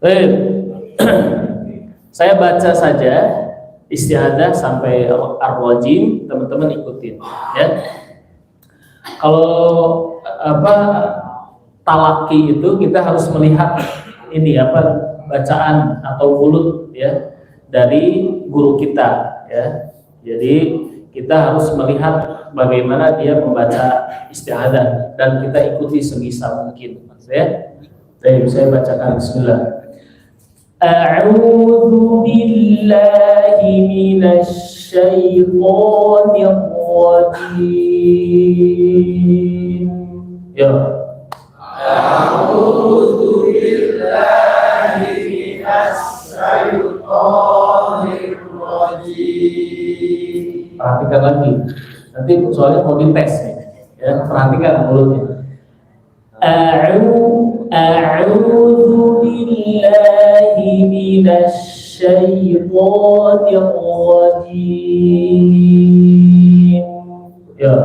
Baik. Saya baca saja istiadah sampai ar-rajim, teman-teman ikutin ya. Kalau talaki itu kita harus melihat ini bacaan atau mulut ya dari guru kita ya. Jadi kita harus melihat bagaimana dia membaca istiadah dan kita ikuti sebisa mungkin ya. Baik, saya bacakan bismillah. A'udzu billahi minasy syaithanir rajim. Ya. A'udzu billahi minasy syaithanir rajim. Perhatikan lagi. Nanti soalnya mau dites nih. Ya, perhatikan mulutnya. A'udzu billahi minasy syaithanir rajim. Ya.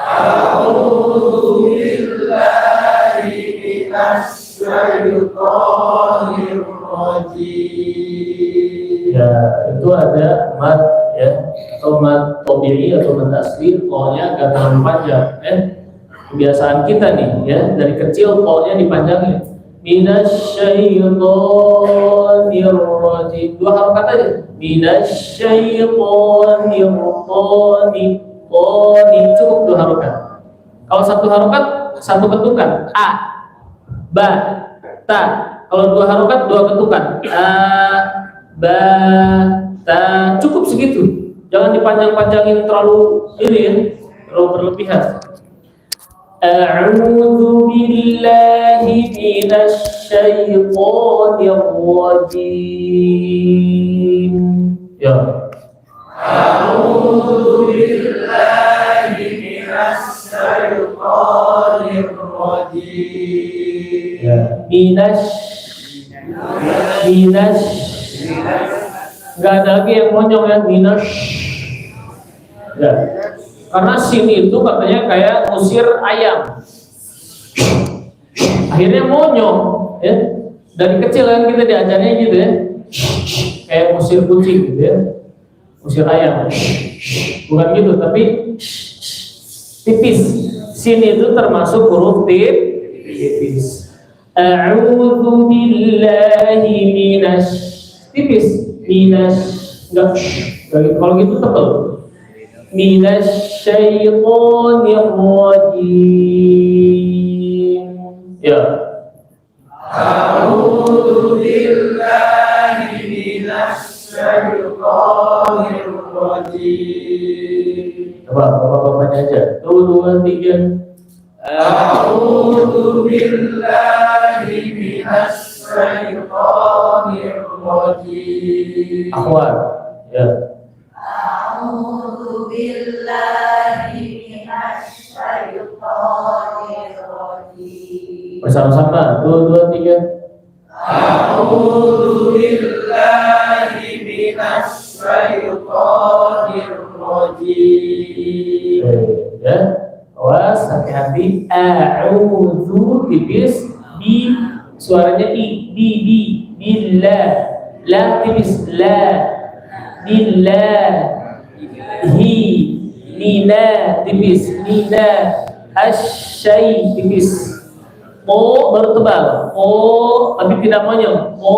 A'udzu billahi minasy syaithanir rajim. Ya, itu ada mad ya, atau mad tabi'i atau mad asli, qa-nya agak terlalu panjang ya. Kebiasaan kita nih ya, dari kecil qa-nya dipanjangin. Minasyaitonir rajim. Dua harokat aja. Minasyaitonir rajim. Cukup dua harokat. Kalau satu harokat, satu ketukan. A, ba, ta. Kalau dua harokat, dua ketukan. A, ba, ta. Cukup segitu. Jangan dipanjang-panjangin terlalu ini ya, terlalu berlebihan. A'udzu billahi minasy syaithanir rajim. Ya. A'udzu billahi minasy syaithanir rajim. Ya. Minasy. Enggak ada lagi yang monyong ya, minasy. Ya. Karena sin itu katanya kayak ngusir ayam. Akhirnya monyong ya. Dari kecil kan kita diajarnya gitu ya. Kayak ngusir kucing gitu ya. Ngusir ayam. Bukan gitu, tapi tipis. Sin itu termasuk huruf tipis. A'udzu billahi minasy tipis. Enggak. Kalau gitu tebal. Minasy syaithanir rajim. Ya. A'udzu billahi minasy syaithanir rajim. Coba bapak-bapaknya aja. 1, 2, 3. A'udzu billahi minasy syaithanir rajim. Akhwat. Ya. A'udzu billahi minasy syaithanir rajim. Bersama-sama. 1, 2, 3. A'udzu billahi minasy syaithanir rajim. Ya. Awas, hati-hati. A'udzu tipis, bi suaranya bi billah. La tipis la. Billah. Hi nina tipis nina asyai tipis o baru tebal o tapi tidak monyong o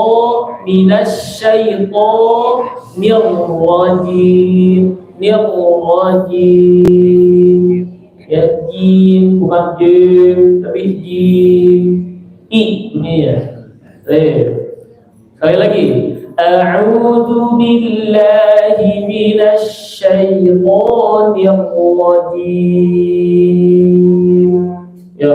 minasyaitonir rajim ya jim bukan jim tapi jim i ini ya sekali lagi. A'udzu billahi minasy syaithanir rajim. Ya.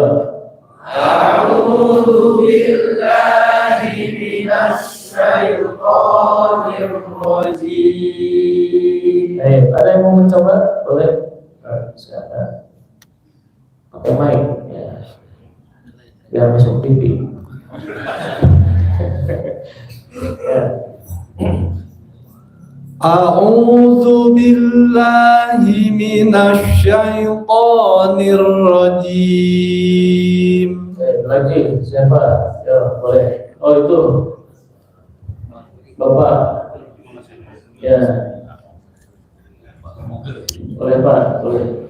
A'udzu billahi minasy syaithanir rajim. Ada yang mau mencoba? Boleh. Silakan. Pakai mic ya. Biar masuk TV. Ya. A'udzu billahi minasy syaithanir rajim. Lagi siapa? Ya. Ya, boleh. Oh itu Bapak. Ya. Boleh Pak, boleh.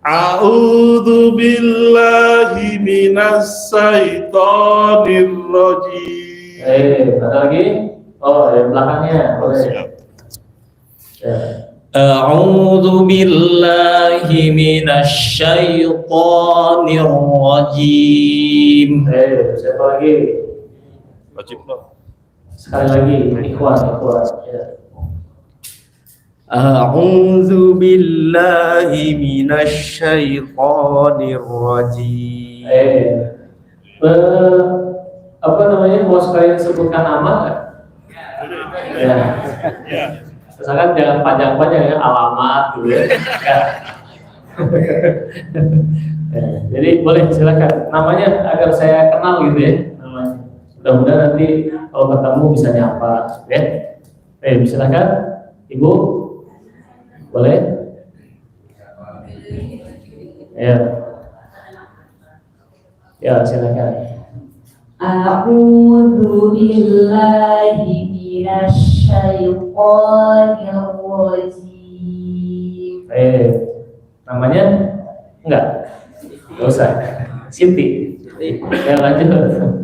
A'udzu billahi minas syaitonir rajim. Ada lagi? Oh, yang belakangnya boleh. Ya. A'udzu billahi minasy syaithanir rajim. Siapa lagi? Wajib loh. Sekali lagi, ikhwan. Ya. A'udzu billahi minasy syaithanir rajim. Apa namanya? Mau sekalian sebutkan nama nggak? Ya. Misalkan jangan panjang-panjang ya, alamat gitu ya. Ya, jadi boleh silakan. Namanya agar saya kenal gitu ya. Namanya. Mudah-mudahan nanti kalau ketemu bisa nyapa, ya. Silakan, Ibu. Boleh? Ya. Ya, silakan. A'udzu billahi minasy syaithanir rajim. Namanya? Enggak usah. Siti. Ya, lanjut.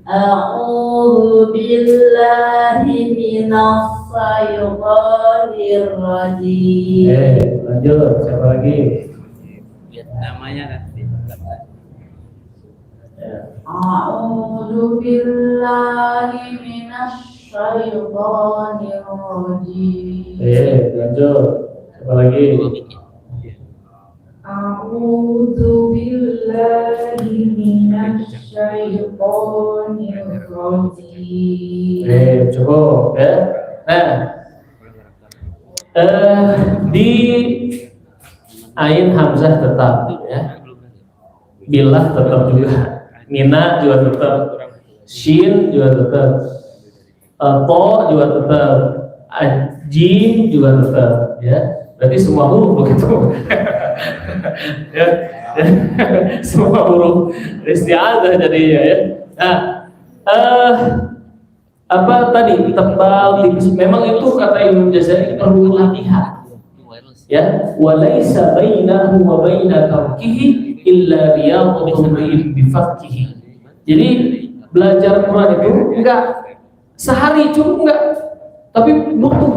A'udzu billahi minasy syaitonir rajim. Lanjut. Siapa lagi? Namanya kan. A'udzu billahi minasy syaitonir rajim. Lanjut. Siapa lagi? A'udzu billahi minasy syaitonir rajim. Cukup ya. Nah, di ain hamzah tetap ya. Billah tetap juga. Mina juga tetap. Shin juga tetap. To juga tetap. Jim juga tetap ya. Berarti semua huruf begitu. Ya. Semua huruf isti'adzah jadinya ya. Nah, apa tadi tebal tipis, memang itu kata Imam Jazari perlu latihan. Ya, walaysa bainahu wa baina tarkihi illa riyadhatun bi fakkihi. Jadi belajar Quran itu enggak sehari cukup enggak, tapi butuh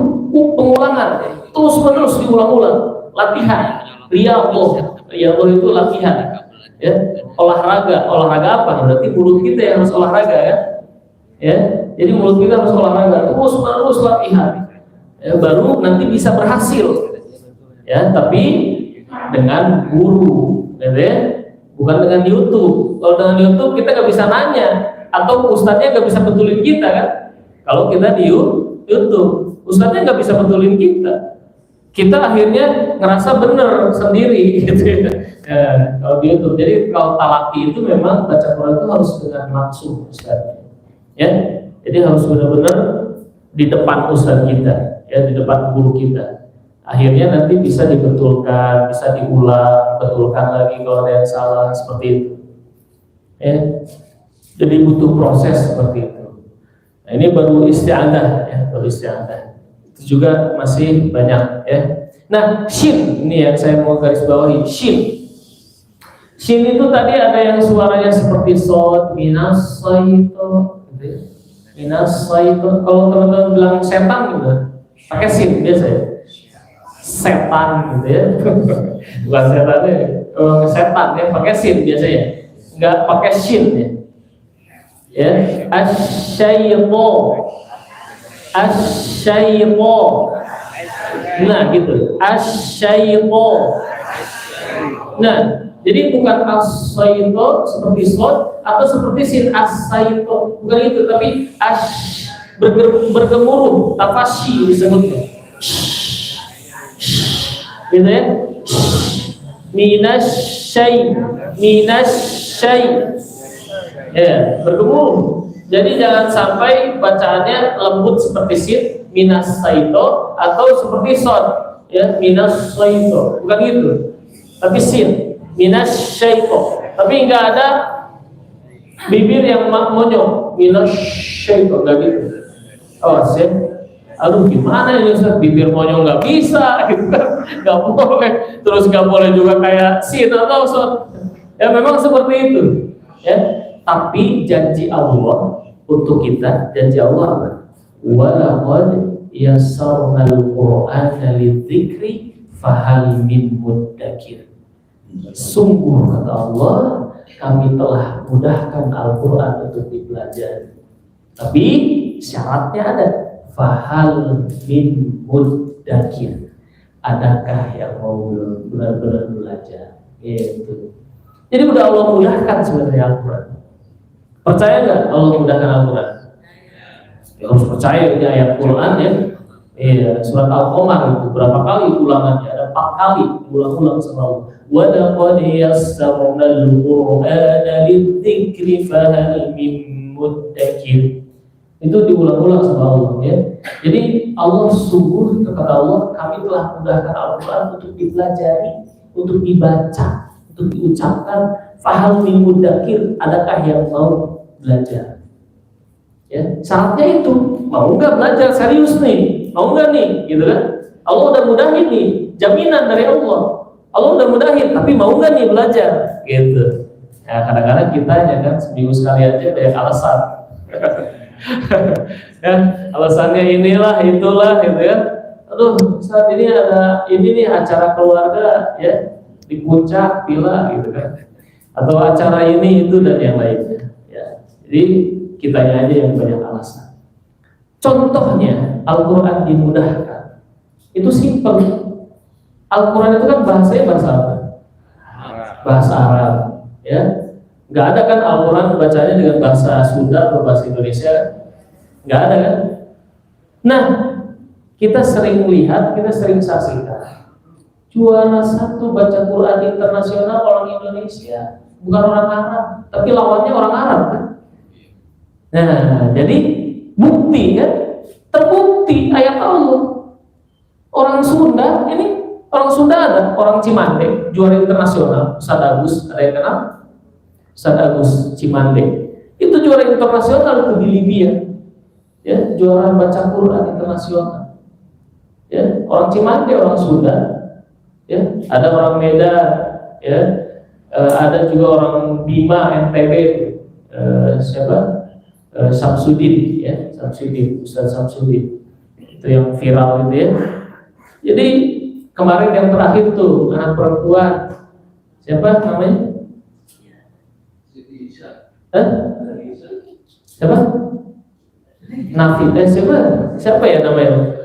pengulangan, terus-menerus diulang-ulang, latihan. Riyadhah itu latihan. Ya, olahraga apa? Berarti mulut kita yang harus olahraga ya. Ya, jadi mulut kita harus olahraga, terus-menerus latihan. Ya, baru nanti bisa berhasil. Ya, tapi dengan guru, gitu ya. Bukan dengan YouTube. Kalau dengan YouTube kita nggak bisa nanya, atau ustadznya nggak bisa betulin kita kan? Kalau kita di YouTube, ustadznya nggak bisa betulin kita. Kita akhirnya ngerasa bener sendiri, gitu ya. Kalau di YouTube. Jadi kalau talaki itu memang baca Quran itu harus dengan langsung ustadz. Ya, jadi harus benar-benar di depan ustadz kita, ya, di depan guru kita. Akhirnya nanti bisa dibetulkan, bisa diulang, betulkan lagi kalau ada yang salah seperti itu. Ya. Jadi butuh proses seperti itu. Nah, ini baru isti'adzah ya, baru isti'adzah. Itu juga masih banyak ya. Nah, shin ini yang saya mau garis bawahi, shin. Shin itu tadi ada yang suaranya seperti shod, minas saito, gitu ya. Minas saito. Kalau teman-teman bilang setan gitu, pakai shin biasa ya. Setan gitu ya. Bukan setan ya. Setan ya pakai sin biasanya. Enggak pakai shin ya. Ya, asyayto. Asyayto. Nah, gitu. Asyayto. Nah, jadi bukan asyayto seperti shod atau seperti sin asyayto. Bukan itu, tapi bergemuruh, tafasyi disebutnya. Gitu ya. Minasyai. Ya, bergemuruh. Jadi jangan sampai bacaannya lembut seperti sin, minasaito, atau seperti shod, ya, minasaito. Bukan gitu. Tapi sin, minasyaito. Tapi enggak ada bibir yang monyong, minasyaiton, enggak gitu. Awas ya. Aduh gimana ini Ustaz, bibir monyong nggak bisa gitu kan, nggak boleh. Terus nggak boleh juga kayak sin atau Ustaz. Ya memang seperti itu ya. Tapi janji Allah untuk kita, janji Allah walaqad yassarnal qur'ana lidzikri fahal min muddakir. Sungguh kata Allah, kami telah mudahkan Al-Quran untuk dipelajari. Tapi syaratnya ada, fahal min muddakir. Adakah yang mau benar-benar belajar? Gitu. Jadi udah Allah mudahkan sebenarnya Al-Quran. Percaya nggak Allah mudahkan Al-Quran? Ya, harus percaya ini ayat Quran ya. Iya, surat Al-Qamar itu berapa kali ulangannya? Ada 4 kali ulang-ulang sama Allah. Wa laqad yassarnal Qur'ana lidzikri fahal min muddakir. Itu diulang-ulang sama Allah ya. Jadi Allah sungguh kata Allah, kami telah mudahkan Al-Quran untuk dipelajari, untuk dibaca, untuk diucapkan. Fahal min muddakir, adakah yang mau belajar? Ya, syaratnya itu, mau nggak belajar serius nih, mau nggak nih, gitu kan? Allah udah mudahin nih, jaminan dari Allah. Allah udah mudahin, tapi mau nggak nih belajar, gitu. Ya kadang-kadang kita ya kan seminggu sekali aja ada yang alasan. Ya, alasannya inilah, itulah, gitu ya. Aduh, saat ini ada ini nih acara keluarga, ya di puncak, villa, gitu kan. Atau acara ini itu dan yang lainnya. Ya, jadi kitanya aja yang banyak alasan. Contohnya Al-Quran dimudahkan. Itu simpel. Al-Quran itu kan bahasanya bahasa apa? Bahasa Arab. Ya, nggak ada kan Al-Quran bacanya dengan bahasa Sunda atau bahasa Indonesia? Nggak ada kan? Nah, kita sering lihat, kita sering saksikan. Juara 1 baca Quran internasional orang Indonesia, bukan orang Arab, tapi lawannya orang Arab kan? Nah, jadi bukti kan? Terbukti ayat Allah. Orang Sunda ini, orang Sunda ada, orang Cimande, juara internasional, Ustaz Agus, ada yang kenal? Ustaz Agus Cimande, itu juara internasional itu di Libya, ya juara baca Quran internasional, ya orang Cimande, orang Sunda, ya ada orang Medan, ya ada juga orang Bima NTB, siapa? Samsudin, ya Samsudin, Ustaz Samsudin, itu yang viral itu ya. Jadi kemarin yang terakhir tuh anak perempuan, siapa namanya? Siapa? Nafi, siapa ya namanya?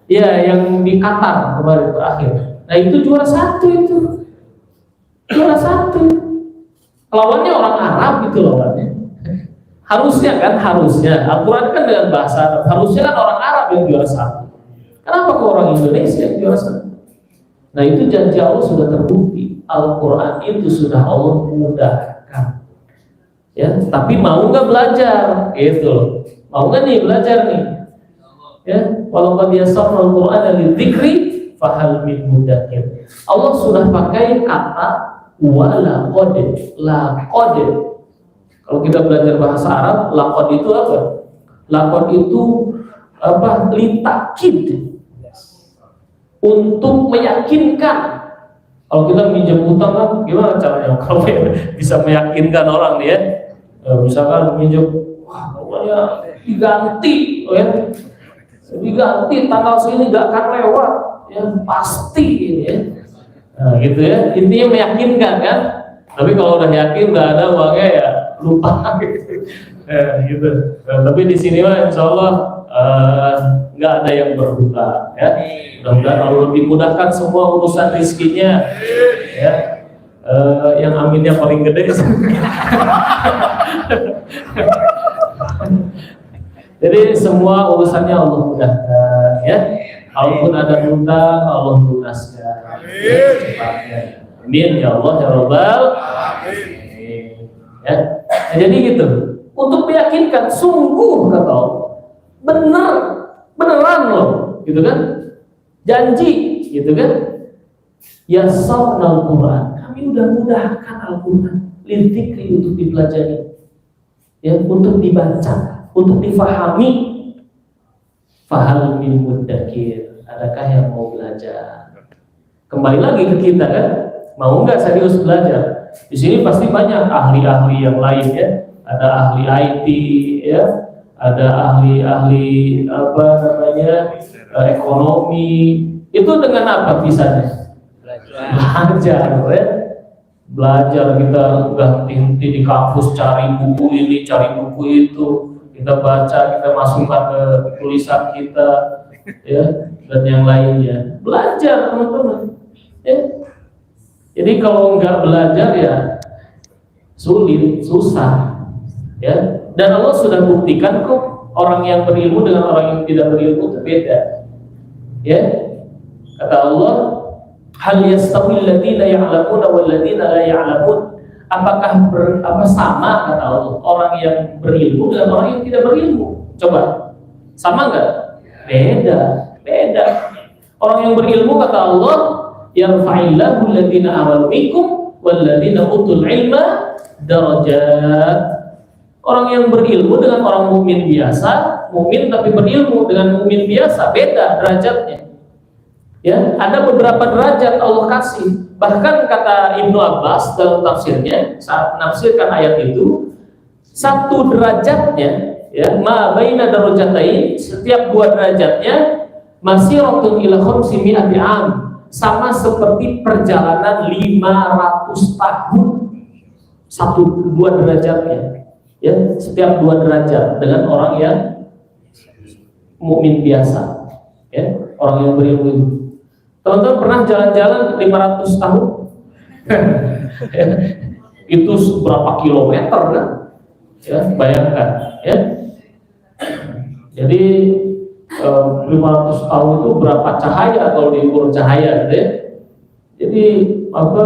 Ya yang di Qatar kemarin terakhir. Nah itu juara 1 itu, juara 1. Lawannya orang Arab gitu lawannya. Harusnya kan, harusnya Al-Quran kan dengan bahasa Arab, harusnya kan orang Arab yang juara 1. Kenapa kok orang Indonesia yang juara 1? Nah itu janji Allah sudah terbukti. Al-Quran itu sudah Allah mudahkan. Ya, tapi mau nggak belajar? Gitu. Mau nggak nih belajar nih? Ya, walaupun dia sahal Al-Quran lidzikri fahal min muddakir. Allah sudah pakai kata walaqad, laqad. Kalau kita belajar bahasa Arab, laqad itu apa? Laqad itu apa? Litakid. Untuk meyakinkan. Kalau kita minjem utang kan gimana caranya? Kalau bisa meyakinkan orang nih ya, misalkan minjem, wah pokoknya diganti, ya, diganti tanggal segini nggak akan lewat, ya pasti ini ya. Nah, gitu ya, intinya meyakinkan kan. Tapi kalau udah yakin nggak ada uangnya ya lupa gitu. Gitu. Nah, tapi di sini mah insya Allah nggak ada yang berhutang ya. Mudah-mudahan Allah dimudahkan semua urusan rizkinya ya. Yang aminnya paling gede. Jadi semua urusannya Allah mudahkan ya. Kalaupun ada hutang Allah lunaskan cepatnya. Amin ya Allah ya Rabbal alamin. Ya. Nah, jadi gitu. Untuk meyakinkan sungguh kata Allah, beneran loh, gitu kan? Janji, gitu kan? Yassarnal Quran, kami udah mudahkan Al-Quran. lidzikri, untuk dipelajari, ya, untuk dibaca, untuk difahami. Fahal min mudzakir, adakah yang mau belajar? Kembali lagi ke kita kan, mau nggak serius belajar? Di sini pasti banyak ahli-ahli yang lain ya, ada ahli IT ya, ada ahli-ahli apa namanya ekonomi. Itu dengan apa bisanya? Belajar ya. Belajar, kita nggak henti-henti di kampus cari buku ini, cari buku itu, kita baca, kita masukkan ke tulisan kita ya, dan yang lainnya. Belajar teman-teman ya. Jadi kalau nggak belajar ya sulit, susah ya. Dan Allah sudah buktikan kok, orang yang berilmu dengan orang yang tidak berilmu itu beda ya. Kata Allah, hal yastawil ladzina ya'lamuna wal ladzina la ya'lamun. Apakah sama, kata Allah, orang yang berilmu dengan orang yang tidak berilmu? Coba, sama nggak? Beda. Orang yang berilmu, kata Allah, yarfa'illahu alladzina amanu minkum wal ladzina utul ilma darajat. Orang yang berilmu dengan orang mukmin biasa, mukmin tapi berilmu dengan mukmin biasa, beda derajatnya. Ya, ada beberapa derajat Allah kasih. Bahkan kata Ibnu Abbas dalam tafsirnya saat menafsirkan ayat itu, satu derajatnya ya, ma baina darajatain, setiap dua derajatnya masyiratun ila khamsimi'ati am, sama seperti perjalanan 500 tahun. Satu dua derajatnya ya, setiap dua derajat dengan orang yang mukmin biasa ya, orang yang berilmu itu. Teman-teman pernah jalan-jalan 500 tahun? Itu berapa kilometer kan? Ya, bayangkan ya. Jadi 500 tahun itu berapa cahaya kalau diukur cahaya gitu ya. Jadi apa,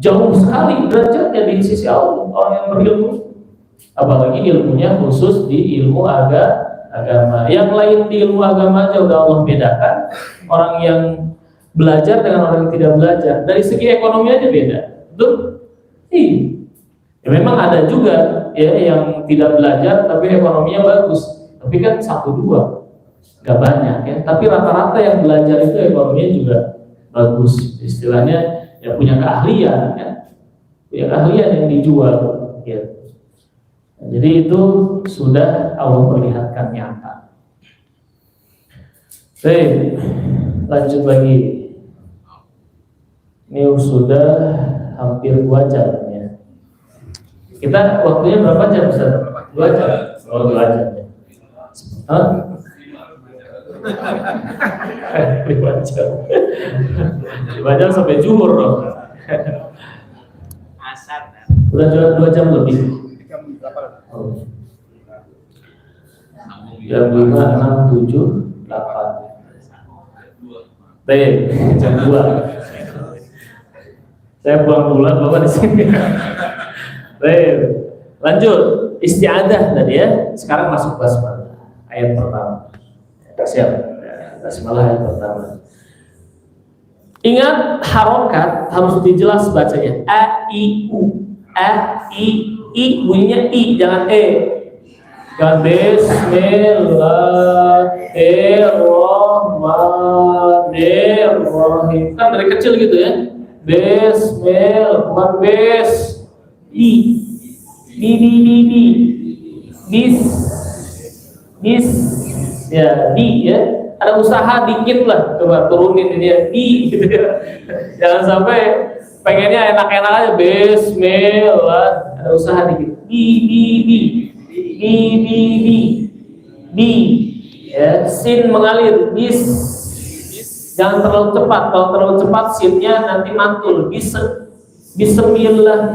jauh sekali derajatnya di sisi Allah orang yang berilmu. Apalagi ilmunya khusus di ilmu agama. Yang lain di ilmu agama aja udah Allah bedakan. Orang yang belajar dengan orang yang tidak belajar dari segi ekonomi aja beda, betul? Ya, memang ada juga ya yang tidak belajar tapi ekonominya bagus, tapi kan 1-2, nggak banyak ya. Tapi rata-rata yang belajar itu ekonominya juga bagus, istilahnya ya punya keahlian ya, punya keahlian yang dijual ya. Jadi itu sudah Allah perlihatkan nyata. Baik, lanjut lagi. Ini sudah hampir 2 jam ya. Kita waktunya berapa jam, Ustaz? 2 jam? Oh, 2 jam ya. Hah? 5 jam. 5 jam sampai zuhur loh. Asar. Udah 2 jam lebih. Oh. Jam 5, 6, 7, 8. Baik, jam 2. Saya pulang bulan Bapak di sini. Baik, lanjut isti'adah tadi ya. Sekarang masuk basmalah ayat pertama. Siap. Basmalah ayat pertama. Ingat harokat harus dijelas bacanya. A I U. A I bunyinya I, jangan E. Jangan Bismillahirrahmanirrahim. Kan dari kecil gitu ya. Bismillah, bukan bes, di, bis, ya, di ya, ada usaha dikit lah, coba turunin ini ya, di, gitu ya. Jangan sampai pengennya enak-enak aja, Bismillah, ada usaha dikit, di, ya, sin mengalir, bis. Jangan terlalu cepat. Kalau terlalu cepat sinnya nanti mantul. Bismillah,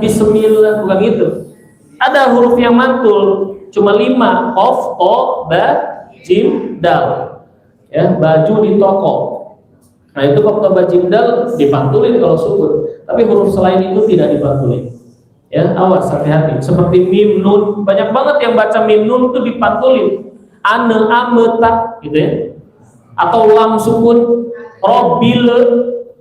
bukan gitu. Ada huruf yang mantul, cuma 5. Qaf, o, ba, jim, dal. Ya, baju di toko. Nah itu qaf, ba, jim, dal dipantulin kalau subur. Tapi huruf selain itu tidak dipantulin. Ya, awas, hati-hati. Seperti mim, nun, banyak banget yang baca mim, nun itu dipantulin. Ane, ame, tak, gitu ya. Atau lam sukun, robil,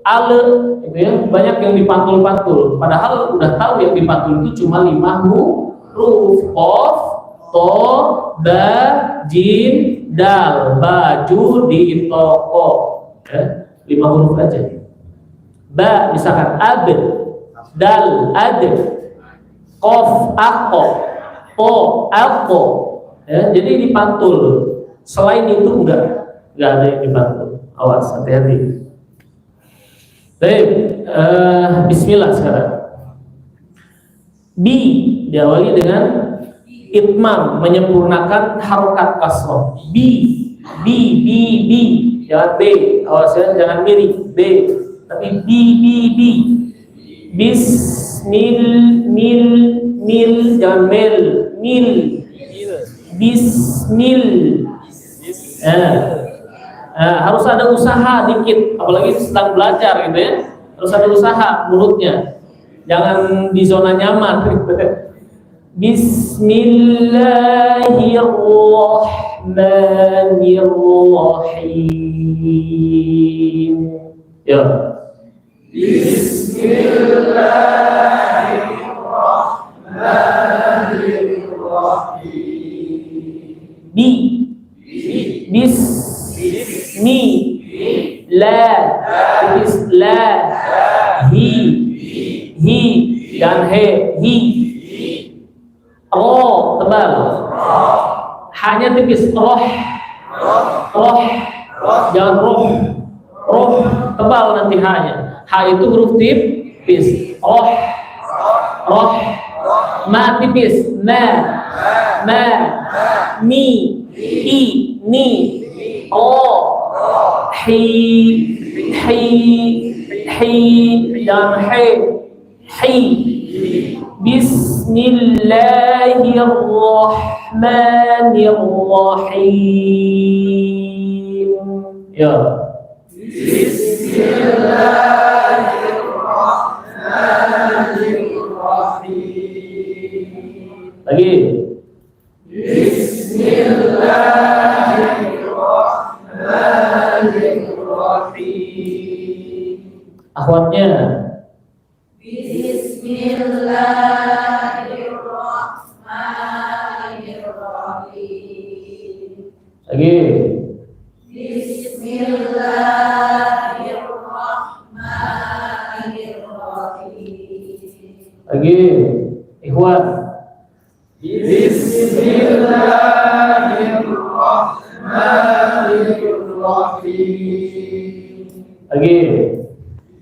ale, gitu ya, banyak yang dipantul-pantul. Padahal udah tahu yang dipantul itu cuma 5 huruf: qaf, to, ba, jim, dal. Baju di toko, ya, 5 huruf aja. Ba misalkan ab, dal ad, qaf ako, to ako, ya, jadi dipantul. Selain itu enggak ada yang dipantul. Awas, hati-hati. Baik, bismillah sekarang. Bi diawali dengan itmam, menyempurnakan harokat kasroh. Bi, jangan B, awas ya, jangan mirip B, tapi bi. Bismil, jangan mil, bismil. Harus ada usaha dikit, apalagi sedang belajar gitu ya. Harus ada usaha mulutnya, jangan di zona nyaman. Bismillahirrahmanirrahim. Ya. Bismillahirrahmanirrahim. Bismi, la, hi, dan hi, ro tebal, hanya tipis, roh, jangan roh tebal nanti hanya, itu huruf tipis, roh, ma tipis, ma, mi, i, ni, hi, dan hi. Bismillahirrahmanirrahim. Ya. Bismillahirrahmanirrahim. Lagi. Bismillahirrahmanirrahim. Akhwatnya. Bismillahirrahmanirrahim. Lagi. Bismillahirrahmanirrahim. Lagi. Ikhwan. Bismillahirrahmanirrahim. Lagi.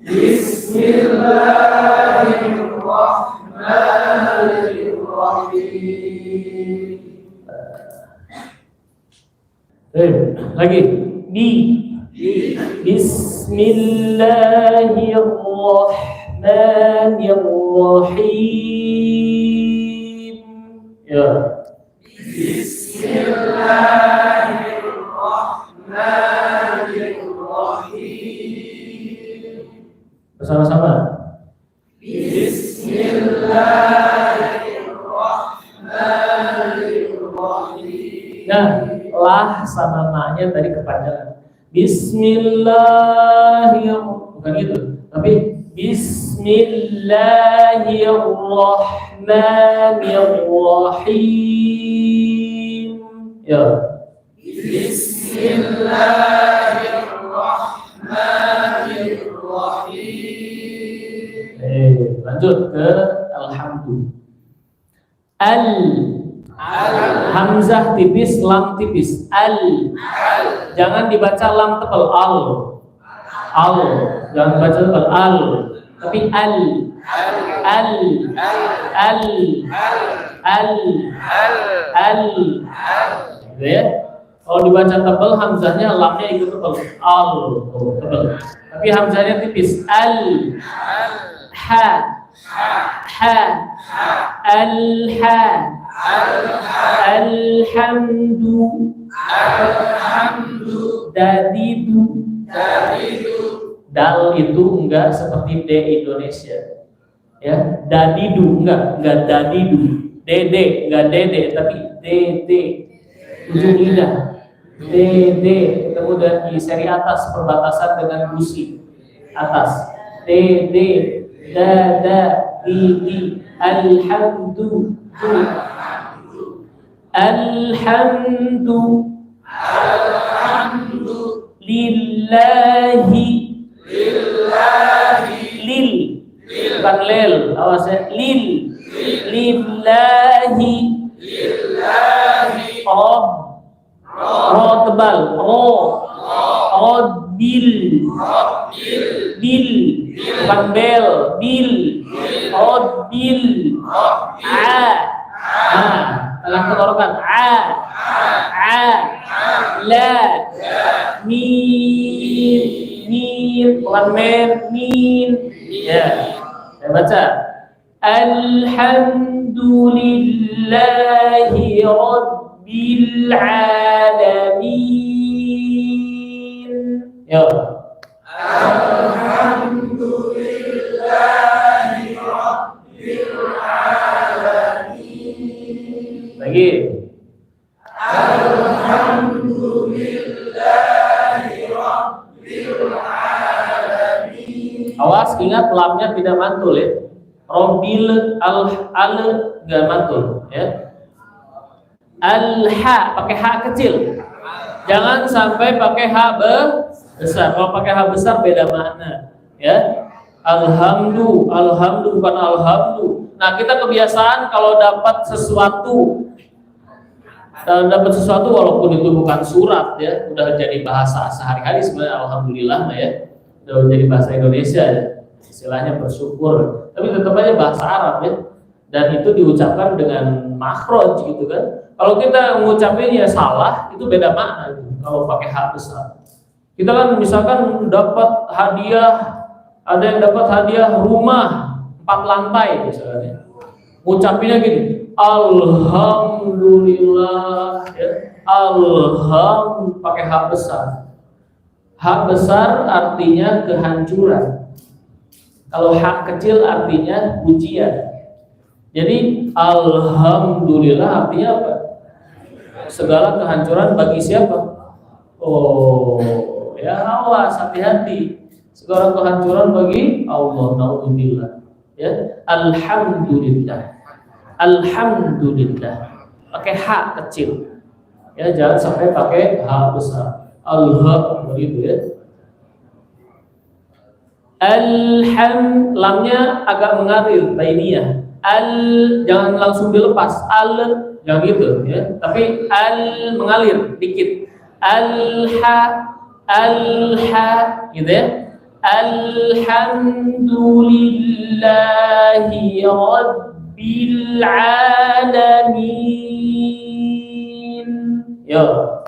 Bismillahirrahmanirrahim. Lagi. Bismillahirrahmanirrahim. Ya. Bismillahirrahmanirrahim. Bersama-sama. Bismillahirrahmanirrahim. Nah, lah sama ma-nya tadi kepanjangan. Bismillahirrahmanirrahim, bukan gitu, tapi Bismillahirrahmanirrahim. Ya. Bismillahirrahmanirrahim. Lanjut ke alhamdulillah. Hamzah tipis, lam tipis. Jangan dibaca lam tebal, jangan baca tebal, tapi gitu ya. Kalau dibaca tebal, hamzahnya, lamnya ikut tebal, tebal. Tapi hamzahnya tipis, alhamdu, dadidu. Dal itu enggak seperti D Indonesia, ya. Dadidu enggak dadidu. Dede enggak dede, tapi dede, ujung lidah. Dede ketemu di seri atas perbatasan dengan gusi. atas. D, da, di, alhamdu, alhamdu, lillahi, lil, bukan lel, awas ya, lillahi, ro tebal, bil, bukan bel, bil, telah tenggorokan, la, min, bukan min, ya, saya baca, alhamdulillahi rabbil alamin. Yo. Alhamdulillahi rabbil alamin. Lagi. Alhamdulillahi rabbil alamin. Awas, ingat lamnya tidak mantul ya. Rabbil al enggak mantul ya. Al-ha pakai ha kecil. Jangan sampai pakai ha besar. Kalau pakai ha besar beda makna ya. Alhamdu bukan alhamdu. Nah, kita kebiasaan kalau dapat sesuatu walaupun itu bukan surat ya, udah jadi bahasa sehari-hari sebenarnya, alhamdulillah ya. Udah jadi bahasa Indonesia ya. Istilahnya bersyukur, tapi tetap aja bahasa Arab ya, dan itu diucapkan dengan makhraj gitu kan. Kalau kita mengucapnya ya salah, itu beda makna kalau pakai ha besar. Kita kan misalkan dapat hadiah, ada yang dapat hadiah rumah 4 lantai misalnya, ngucapinnya gini, alhamdulillah ya, pakai ha besar. Ha besar artinya kehancuran. Kalau hak kecil artinya pujian. Jadi alhamdulillah artinya apa? Segala kehancuran bagi siapa? Oh, ya awas, hati-hati. Segala kehancuran bagi Allah. Naudzubillah. Ya, alhamdulillah. Alhamdulillah. Pakai hak kecil. Ya, jangan sampai pakai hak besar. Begitu ya. Lamnya agak mengalir, tainiyah. Jangan langsung dilepas. Jangan gitu ya. Tapi mengalir dikit. Gitu ya. Alhamdulillahi rabbil alamin. Yo.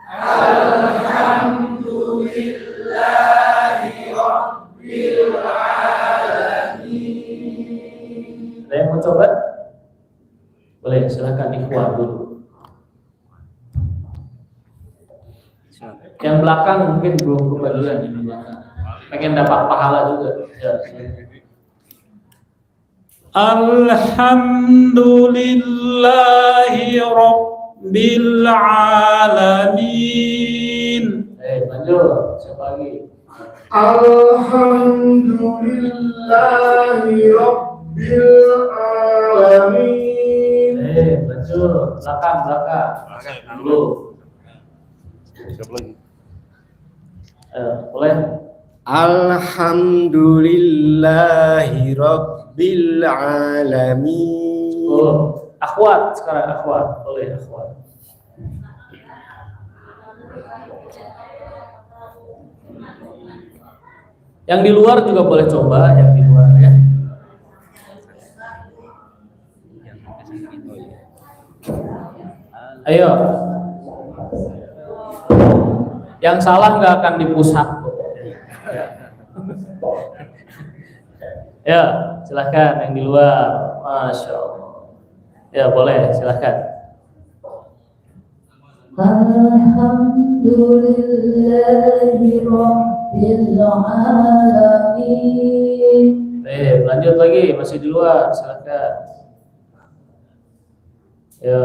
Alhamdulillahi rabbil alamin. Ada yang mau coba? Boleh, silakan ikhwan dulu. Yang belakang mungkin belum kebagian ini belakang. Pengen dapat pahala juga. Ya. Alhamdulillahi rabbil alamin. Lanjut, siapa lagi? Alhamdulillahi rabbil alamin. Lanjut, belakang. Dulu. Siapa lagi? Boleh. Alhamdulillahi rabbil alamin. Akhwat sekarang, akhwat. Boleh akhwat. Yang di luar juga boleh coba, yang di luar ya. Ayo. Yang salah nggak akan dipusat. Ya, silahkan yang di luar. Masya Allah. Ya boleh, silahkan. Alhamdulillahi rabbil alamin. Lanjut lagi, masih di luar, silahkan. Ya.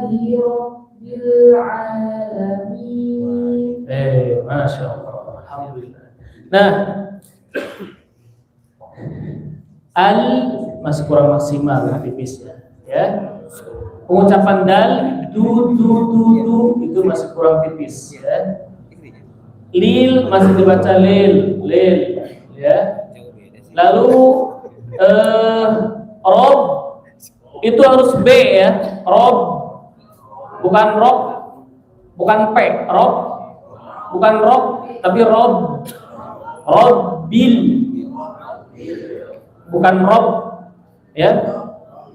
Rabbil Alamin. Masya Allah, alhamdulillah. Nah, al masih kurang maksimal tipisnya, ya. Pengucapan dal, du itu masih kurang tipis, ya. Lil masih dibaca lil, ya. Lalu rob itu harus b, ya. Rob bukan rob, bukan p, rob bukan rob tapi rob, robbil bukan rob, ya,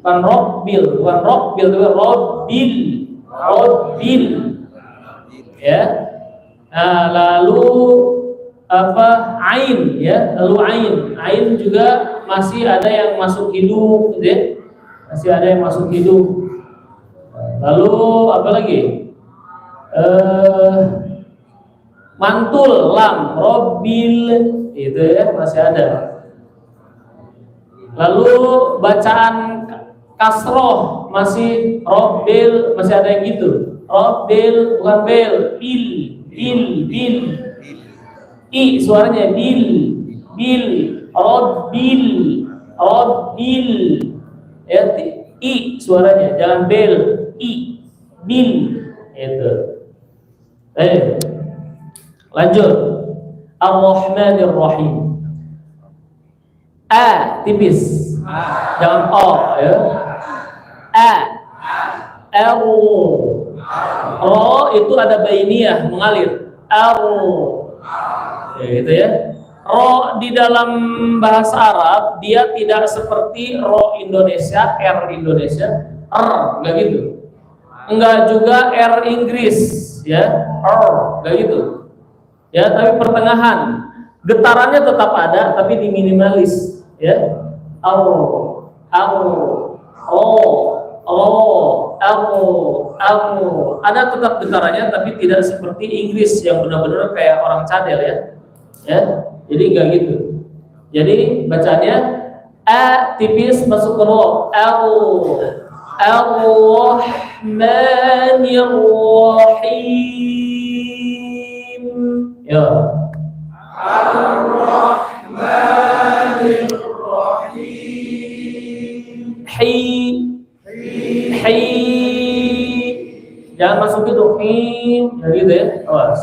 bukan robbil, tapi robbil, ya. Nah, lalu apa, ain, ya, lalu ain juga masih ada yang masuk hidung, gitu ya. Masih ada yang masuk hidung. Lalu apa lagi? Mantul, lam, robbil, itu ya masih ada. Lalu bacaan kasroh masih robbil, masih ada yang gitu. Robbil bukan bel, bil. I suaranya bil, robbil, ya, i suaranya, jangan bel, i, bil, itu. Lanjut. Ar-Rahmanir Rahim. A tipis, jangan o, ya. Ro itu ada bainiyah, mengalir. Ya, gitu ya. Ro di dalam bahasa Arab dia tidak seperti ro Indonesia, R Indonesia, enggak gitu. Enggak juga R Inggris, ya, enggak gitu. Ya, tapi pertengahan. Getarannya tetap ada tapi diminimalis, ya. Ada tetap getarannya tapi tidak seperti Inggris yang benar-benar kayak orang cadel, ya. Ya, jadi enggak gitu. Jadi bacanya a tipis masuk ke ro, Ar-Rahmanir Rahim. Ya. Ar-Rahmanir Rahim. Hi. Jangan masuk itu him, ya gitu ya. Awas.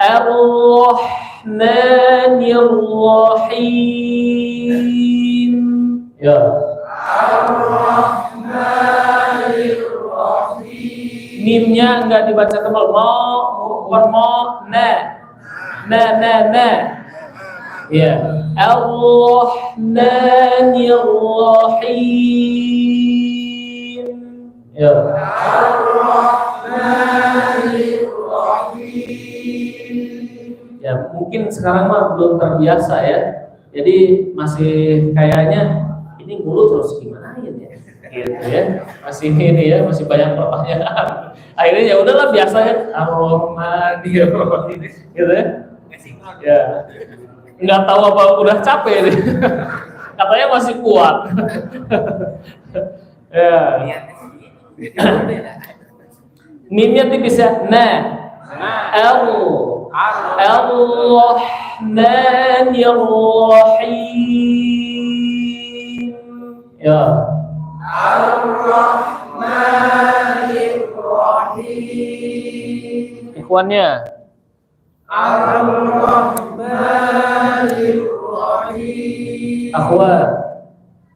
Ar-Rahmanir Rahim. Ya. Ar-Rahmanir Rahim. Mimnya enggak dibaca tebal, bukan na. Ya. Ar-Rahmanir Rahim. Ya. Ar-Rahmanir Rahim. Ya, mungkin sekarang mah belum terbiasa, ya. Jadi masih kayaknya ini mulut terus gimana ya? Gitu ya. Masih ini ya, masih banyak pertanyaan. Akhirnya ya udahlah biasanya Ar-Rahmanir Rahim gitu ya. Ya. Enggak tahu apa udah capek nih. Katanya masih kuat. Ya. Mimnya tipis ya. Ar-Rahmanir Rahim. Ya. Ar-Rahmanir Rahim. Ikhwannya. Ar-Rahmanir Rahim. Akhwat.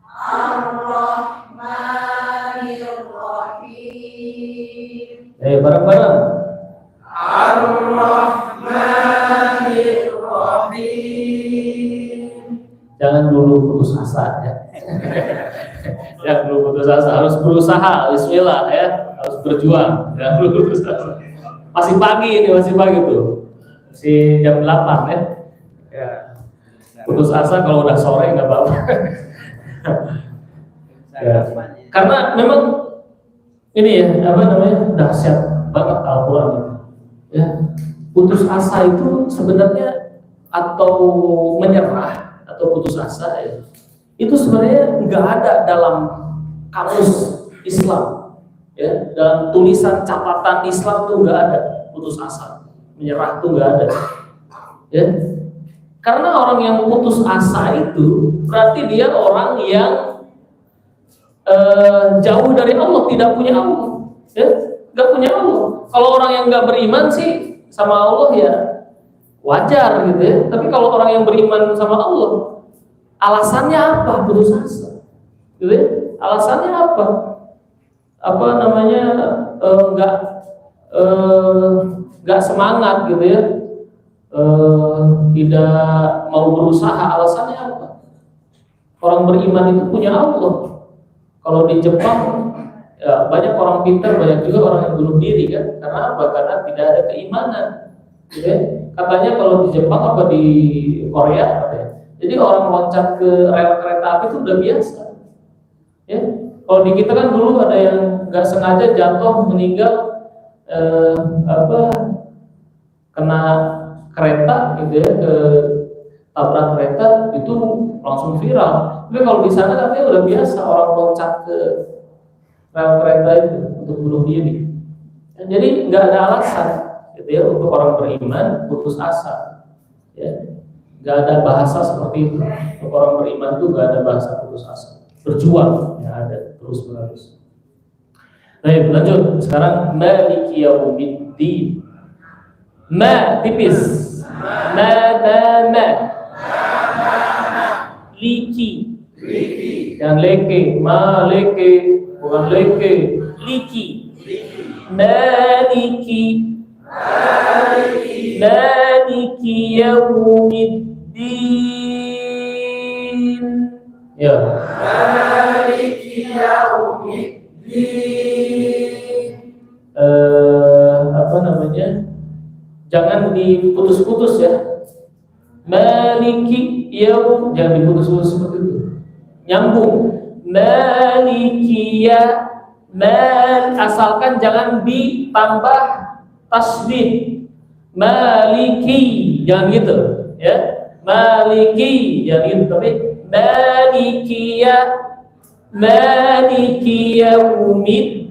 Ar-Rahmanir Rahim. Bareng-bareng. Ar-Rahmanir Rahim. Jangan dulu putus asa, ya. Jangan dulu putus asa, harus berusaha. Bismillah, ya, harus berjuang. Jangan dulu putus asa. Masih pagi ini, masih pagi tuh. Masih jam 8, ya. Ya. Putus asa kalau udah sore nggak apa-apa. Ya. Karena memang ini ya, apa namanya, dahsyat banget Al-Quran ini. Ya. Putus asa itu sebenarnya atau menyerah atau putus asa ya, itu sebenarnya nggak ada dalam kamus Islam. Ya, dalam tulisan catatan Islam tuh nggak ada putus asa, menyerah tuh nggak ada. Ya, karena orang yang putus asa itu berarti dia orang yang jauh dari Allah, tidak punya Allah. Ya, nggak punya Allah. Kalau orang yang nggak beriman sih sama Allah ya wajar gitu ya. Tapi kalau orang yang beriman sama Allah, alasannya apa putus asa? Gitu ya? Alasannya apa? Apa namanya nggak semangat gitu ya? Tidak mau berusaha. Alasannya apa? Orang beriman itu punya Allah. Kalau di Jepang ya, banyak orang pintar, banyak juga orang yang bunuh diri kan? Karena apa? Karena tidak ada keimanan. Gitu ya? Katanya kalau di Jepang apa di Korea, katanya. Jadi orang loncat ke rel kereta api itu udah biasa. Ya, kalau di kita kan dulu ada yang nggak sengaja jatuh meninggal kena kereta gitu ya, ke tabrak kereta itu langsung viral. Tapi kalau di sana katanya udah biasa orang loncat ke rel kereta itu untuk bunuh diri. Ya, jadi nggak ada alasan gitu ya untuk orang beriman putus asa. Ya, nggak ada bahasa seperti itu. Untuk orang beriman itu nggak ada bahasa putus asa. Berjuang ya ada terus menerus. Baik, lanjut. Sekarang maliki yaumiddin. Ma tipis. Ma. Liki. Jangan leke. Ma leke, bukan leke. Liki. Maliki. Maliki yaumiddin. Ya. Maliki yaumiddin. Apa namanya? Jangan diputus-putus ya. Maliki yaum, jangan diputus-putus seperti itu. Nyambung. Maliki ya, mal, asalkan jangan ditambah tasdid. Maliki, jangan gitu ya. Maliki, jangan gitu, tapi maliki ya, maliki yaumiddin.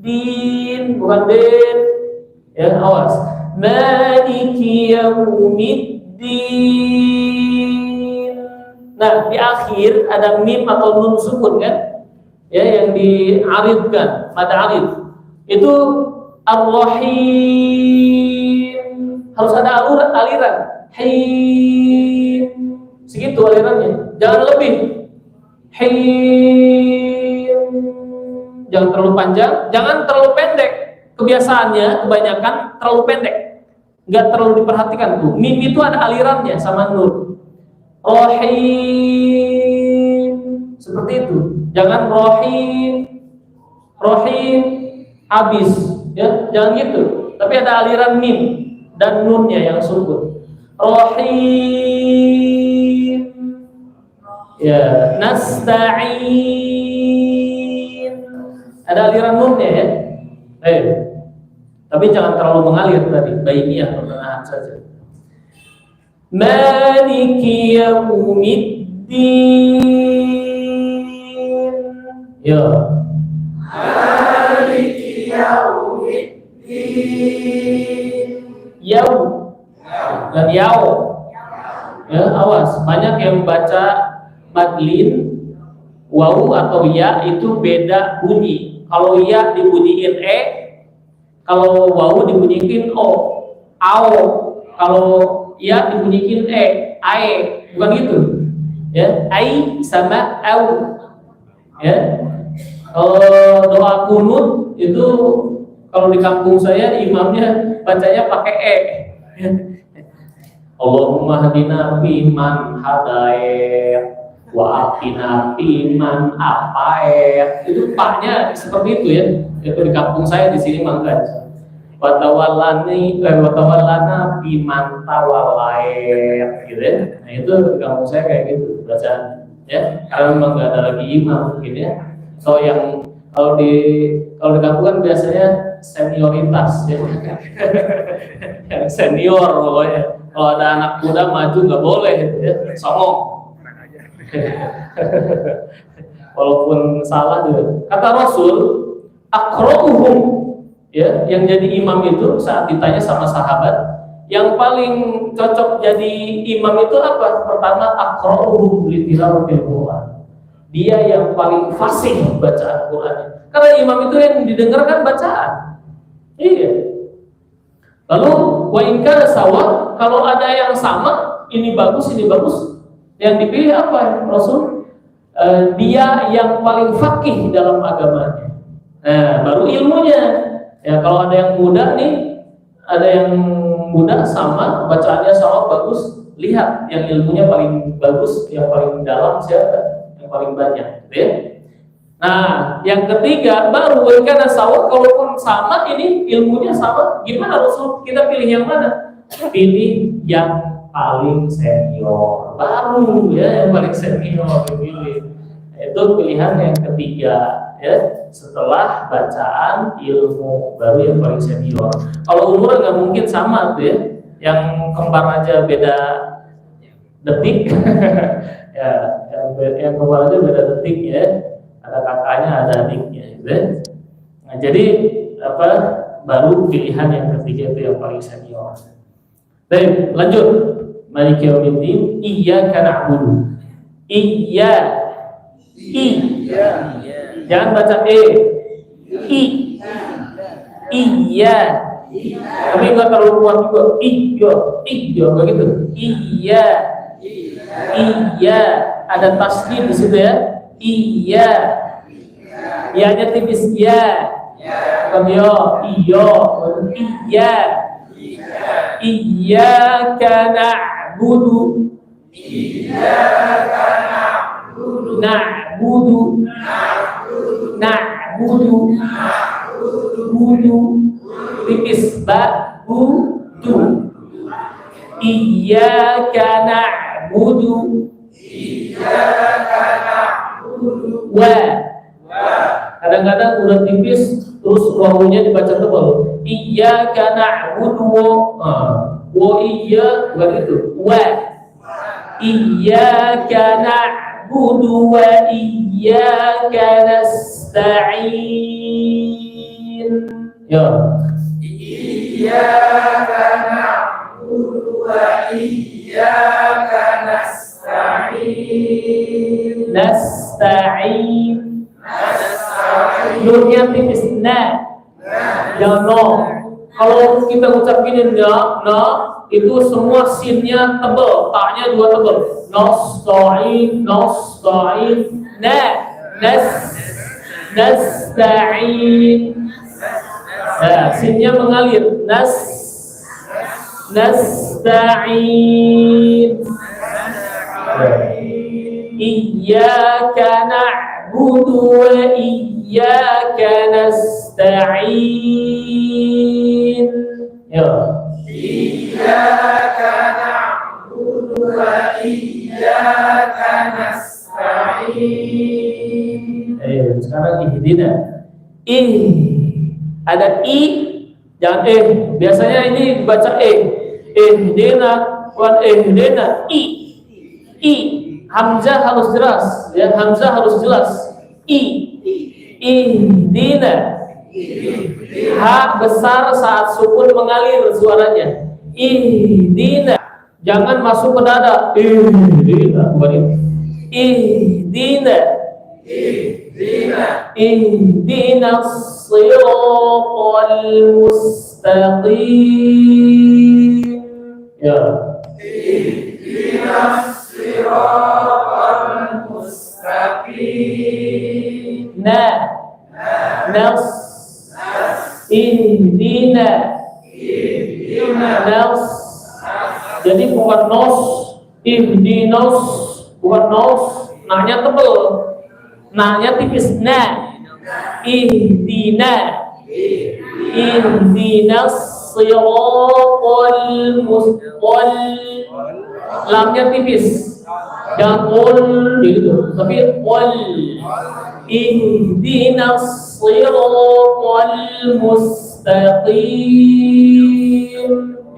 Din, bukan din. Ya, awas. Maliki yaumiddin. Nah, di akhir ada mim atau nun sukun kan? Ya, yang diaridkan, mad arid. Itu ar-rahim. Harus ada aliran. Him. Segitu alirannya. Jangan lebih. Him. Jangan terlalu panjang, jangan terlalu pendek. Kebiasaannya kebanyakan terlalu pendek, nggak terlalu diperhatikan tuh. Mim itu ada alirannya sama nun. Rohim seperti itu. Jangan rohim habis, ya jangan gitu. Tapi ada aliran mim dan nunnya yang sukun. Rohim, ya nasta'in. Ada aliran nunnya ya. Tapi jangan terlalu mengalir tadi. Bainiyah pertengahan saja. Maliki yaumiddin. Ya. Maliki yaumiddin. Yau dan yau. Ya, awas. Banyak yang baca madlin waw atau ya itu beda bunyi. Kalau ya dibunyiin kalau waw dibunyiin o, ao. Kalau ya dibunyiin ae, bukan gitu. Ya, ai sama au. Ya. Kalau doa kunut itu kalau di kampung saya imamnya bacanya pakai Ya. Allahumma hadina fiman hadaet wa atina fiman apaet. Itu paknya seperti itu ya. Itu di kampung saya di sini mangga. Wa tawallana fiman tawallaet gitu ya. Nah itu di kampung saya kayak gitu bacaan ya. Karena memang nggak ada lagi imam mungkin ya. So yang kalau di kampung kan biasanya senioritas ya. Yang senior pokoknya. Kalau ada anak muda maju nggak boleh ya. Songong. Walaupun salah juga. Kata Rasul, aqra'uhum, ya, yang jadi imam itu saat ditanya sama sahabat, yang paling cocok jadi imam itu apa? Pertama, aqra'uhum li tilawatil Quran. Dia yang paling fasih bacaan Quran. Karena imam itu yang didengarkan bacaan. Iya. Lalu wa in kana sawa, kalau ada yang sama, ini bagus, yang dipilih apa Rasul? Dia yang paling fakih dalam agamanya. Nah, baru ilmunya. Ya, kalau ada yang muda nih, ada yang muda sama, bacaannya sama bagus, lihat yang ilmunya paling bagus, yang paling dalam siapa? Yang paling banyak, gitu ya. Nah, yang ketiga baru karena sawah, kalaupun sama ini ilmunya sama, gimana Rasul? Kita pilih yang mana? Pilih yang paling senior, baru ya yang paling senior dipilih. Itu pilihan yang ketiga ya, setelah bacaan ilmu baru yang paling senior. Kalau umur nggak mungkin sama tuh ya, yang kembar aja beda detik ya, yang kembar aja beda detik ya, ada kakaknya ada adiknya gitu ya. Nah, jadi apa, baru pilihan yang ketiga itu yang paling senior. Baik, lanjut. Maliki yaumiddin, iyyaka na'budu. Iya. Jangan baca i. Iya. Tapi enggak terlalu kuat juga. Iya, begitu. Iya. Ada tasdid di situ ya. Iya. Iya-nya tipis ya. Iya. Iya. Iyyaka na'budu. Na'budu. Tipis budu. Iyyaka na'budu. Wa. Kadang-kadang udah tipis terus wawunya dibaca tebal. Iyyaka na'budu wa iya, bukan itu. Wa. Iyyaka na'budu wa iyyaka nasta'in. Ya. Iyyaka na'budu wa iyyaka nasta'in. Nasta'in. Nunnya tipis na. Jangan no. Kalau kita ucapin na, itu semua sinnya tebal, taknya dua tebal. Nasta'in, nasta'in. Nah, sinnya mengalir. Nasta'in. Iyyaka na'budu wa iyyaka nasta'in. Ya. Iyyaka na'budu wa iyyaka nasta'in. Sekarang ihdina. Ada i, jangan biasanya ini dibaca ihdina wa ihdina. Hamzah harus jelas, ya, hamzah harus jelas. Ihdina. Ha besar saat sukun mengalir suaranya. Ihdina. Jangan masuk ke dada. Ihdina, bukan itu. Ihdina siratal mustaqim. Ya. Ihdina siratal mustaqim. Nas. Ihdina. Nas. Jadi bukan nos. Ihdinos, bukan nos. Nahnya tebel. Nahnya tipis. Ihdina. Ihdinas siratal mustaqim. Lamnya tipis. Jangan gitu, tapi ihdinas siratal mustaqim.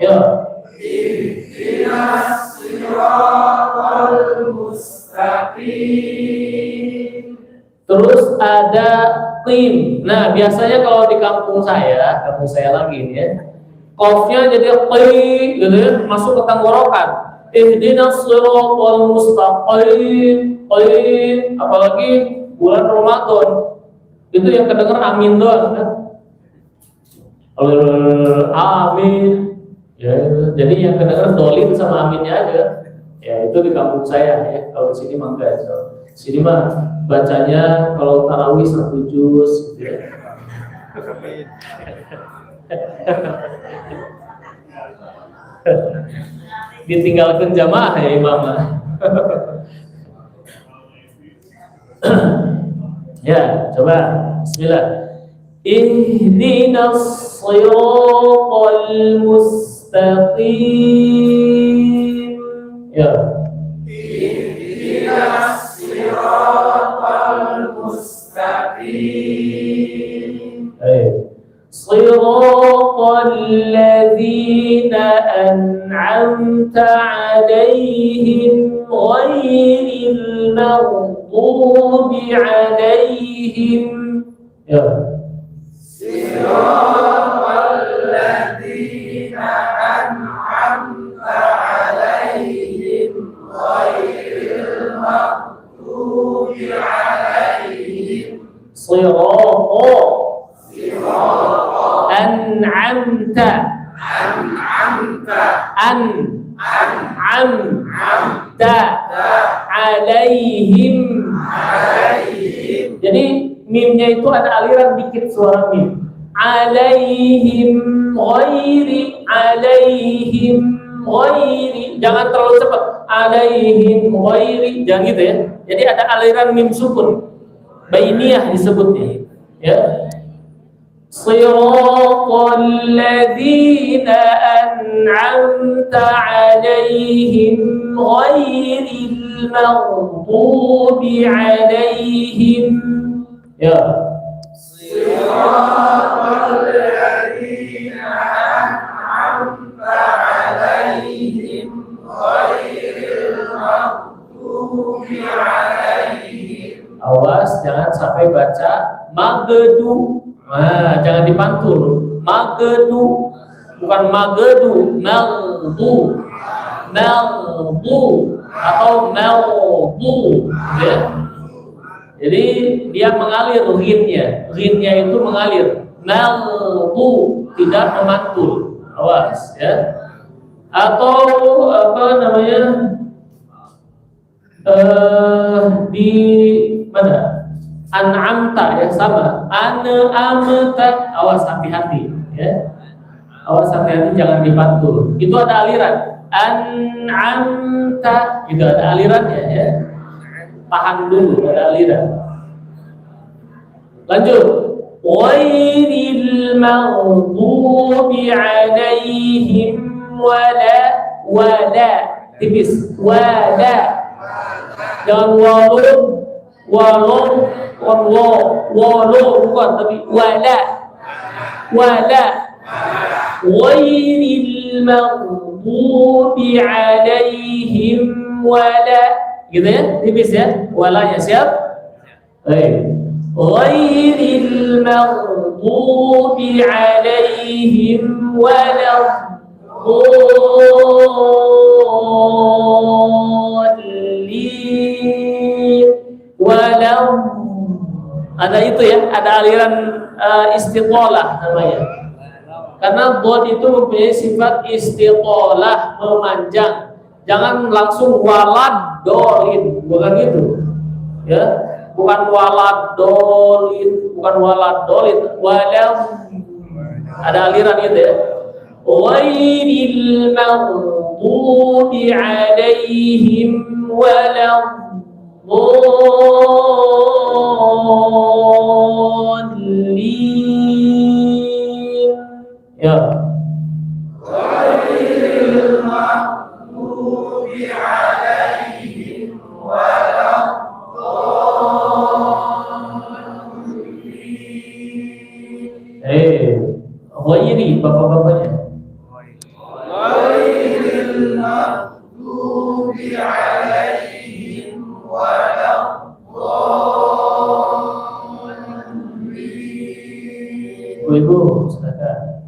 Ya. Ihdinas siratal mustaqim. mustaqim. Terus ada qim. Nah, biasanya kalau di kampung saya lagi ini ya, qafnya jadi qi gitu ya, masuk ke tenggorokan. Ihdinas shiratal mustaqim. Qim, apalagi bulan Ramadan. Itu yang kedenger amin doang kan. Amin. Ya, jadi yang kedenger dolin sama aminnya aja. Ya, itu di kampung saya ya. Kalau di sini mah enggak. Sini mah bacanya kalau tarawih 1 juz gitu ya. Ditinggalkan jamaah ya imam. Ya, coba bismillah. Ihdinas shiratal mustaqim. Ya. Ihdinas siratal mustaqim. Shiratal ladzina an'amta 'alaihim ghairil maghdubi 'alaihim. Ya. Siratal ladzina an'amta alaihim ghairil maghdubi 'alaihim. Sirata an'amta an'amta alaihim. Jadi mimnya itu ada aliran dikit suara mim. Alaihim ghairi jangan terlalu cepat. Alaihim ghairi jangan gitu ya. Jadi ada aliran mim sukun. Bainiyah disebutnya. Ya. Shiratal ladzina an'amta 'alaihim ghairil maghdubi 'alaihim. Ya. Siratal ladzina an'amta 'alaihim ghairil maghdubi 'alaihim. Awas jangan sampai baca magedu. Nah, jangan dipantul. Magedu bukan magedu, melbu atau melbu ya. Jadi dia mengalir rinnya itu mengalir. Melbu tidak memantul. Awas ya. Atau apa namanya? Di mana? An'amta ya sama. An'amta, awas hati-hati ya. Awas hati-hati jangan dipantul. Itu ada aliran. An'amta itu ada alirannya ya. Tahan dulu ada aliran. Lanjut. Ghairil maghdubi 'alaihim wala tipis wala. Jangan walau bukan tapi wala ghairil maghdubi 'alaihim wala gitu ya tipis ya walanya siap. Ghairil maghdubi 'alaihim wala ada itu ya, ada aliran istiqolah namanya. Karena bod itu mempunyai sifat istiqolah, memanjang. Jangan langsung walad dolin, bukan gitu. Ya, bukan walad dolin, walam. Ada aliran itu ya. Ghairil maghdubi 'alaihim walam dhalin. Ya. Ghairil maghdubi 'alaihim waladdallin. Ghairi bapak-bapaknya. Ghairil maghdubi 'alaihim Ibu-ibu, silakan.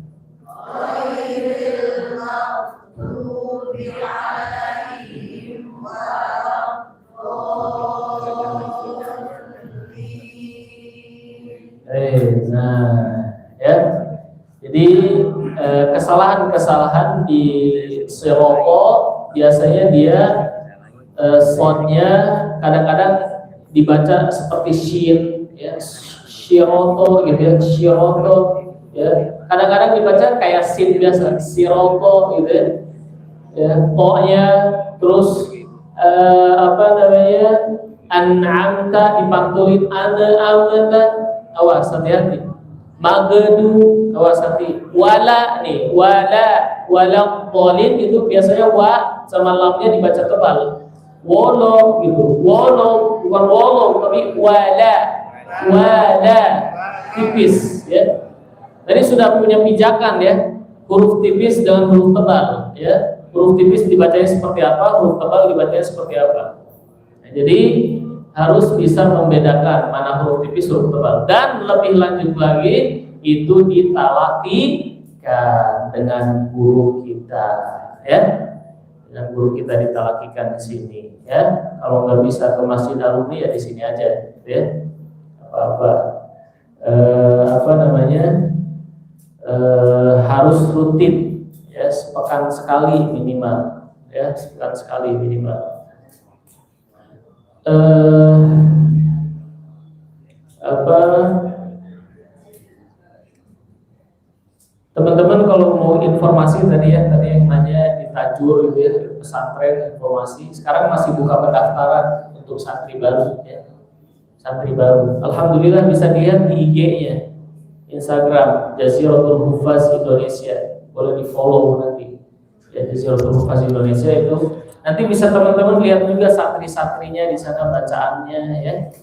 Nah, ya. Jadi kesalahan-kesalahan di Siroko biasanya dia soundnya kadang-kadang dibaca seperti shin, ya, shiroto gitu ya, shiroto, ya. Kadang-kadang dibaca kayak sin biasa, siroko gitu ya. Ya, to-nya terus apa namanya? An'amta dipantulin amata, awas hati-hati. Magedu, awas hati. Wala nih, wala polin itu biasanya wa sama lamnya dibaca tebal. Wolo gitu, wolo bukan wolo tapi wala tipis ya. Tadi sudah punya pijakan ya, huruf tipis dengan huruf tebal ya. Huruf tipis dibacanya seperti apa, huruf tebal dibacanya seperti apa. Nah, jadi harus bisa membedakan mana huruf tipis, huruf tebal. Dan lebih lanjut lagi, itu ditalakikan dengan guru kita, ya. Dengan guru kita ditalakikan di sini, ya. Kalau nggak bisa ke Masjid Alumni ya di sini aja, ya. Apa namanya? Harus rutin. Ya, sepekan sekali minimal, ya, sepekan sekali minimal. Teman-teman kalau mau informasi tadi yang nanya di Tajur gitu ya, pesantren informasi, sekarang masih buka pendaftaran untuk santri baru ya. Santri baru. Alhamdulillah bisa dilihat di IG-nya. Instagram Jaziratul Hufaz Indonesia. Boleh di-follow nanti. Ya, Jaziratul Hufaz Indonesia itu nanti bisa teman-teman lihat juga santri-santrinya di sana bacaannya ya.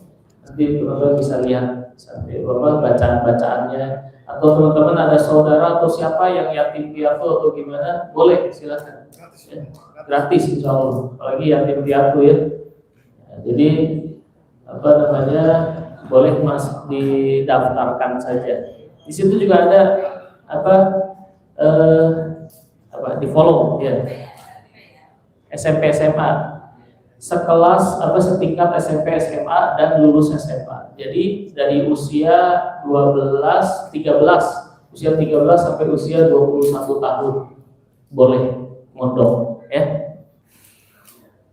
Nanti teman-teman bisa lihat santri bacaan-bacaannya, atau teman-teman ada saudara atau siapa yang yatim piatu atau gimana, boleh silakan. Ya, gratis insya Allah. Apalagi yatim piatu ya. Jadi apa namanya, boleh didaftarkan saja. Di situ juga ada di follow ya. SMP SMA sekelas setingkat SMP SMA dan lulus SMA. Jadi dari usia 13 usia 13 sampai usia 21 tahun boleh mondok ya.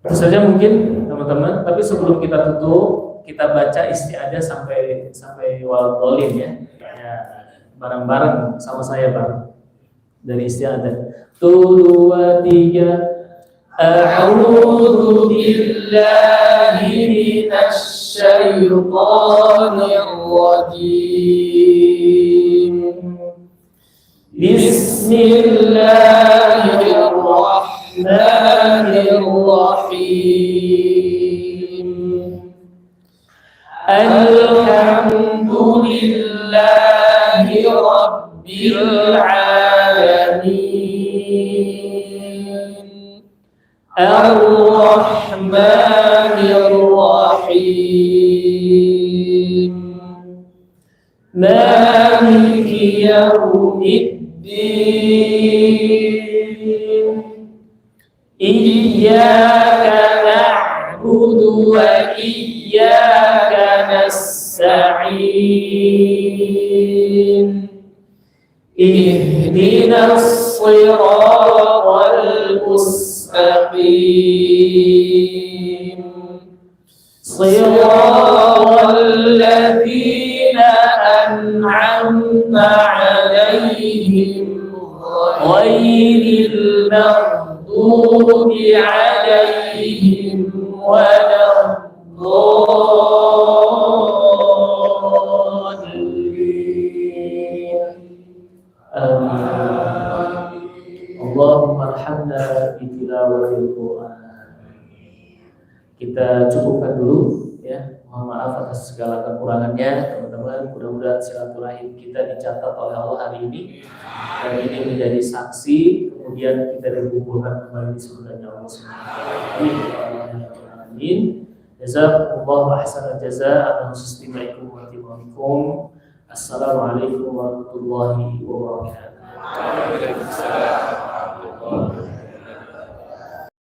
Itu saja mungkin teman-teman, tapi sebelum kita tutup kita baca isti'adzah sampai wal dolin ya. Bareng-bareng sama saya Bang. Dari isti'adzah. 2 3 A'udzu billahi minasy syaithanir rajim. Bismillahirrahmanirrahim. Alhamdulillahi rabbil alamin. Ar-Rahmanir Rahim. Maliki yaumiddin. Iyyaka na'budu wa iyyaka nasta'in. Ihdinas siratal mustaqim. Siratal ladzina an'amta 'alaihim ghairil maghdubi 'alaihim waladdallin. Allahumma arhamna bi tilawatil Qur'an. Kita cukupkan dulu ya. Mohon maaf atas segala kekurangannya teman-teman. Mudah-mudahan silaturahim kita dicatat oleh Allah hari ini, dan ini menjadi saksi kemudian kita dikumpulkan kembali di surganya Allah Subhanahu wa taala. Amin. Jazakumullahu ahsanal jazaa atas istimaikum wa tiwaikum. Assalamualaikum warahmatullahi wabarakatuh. Waalaikumsalam.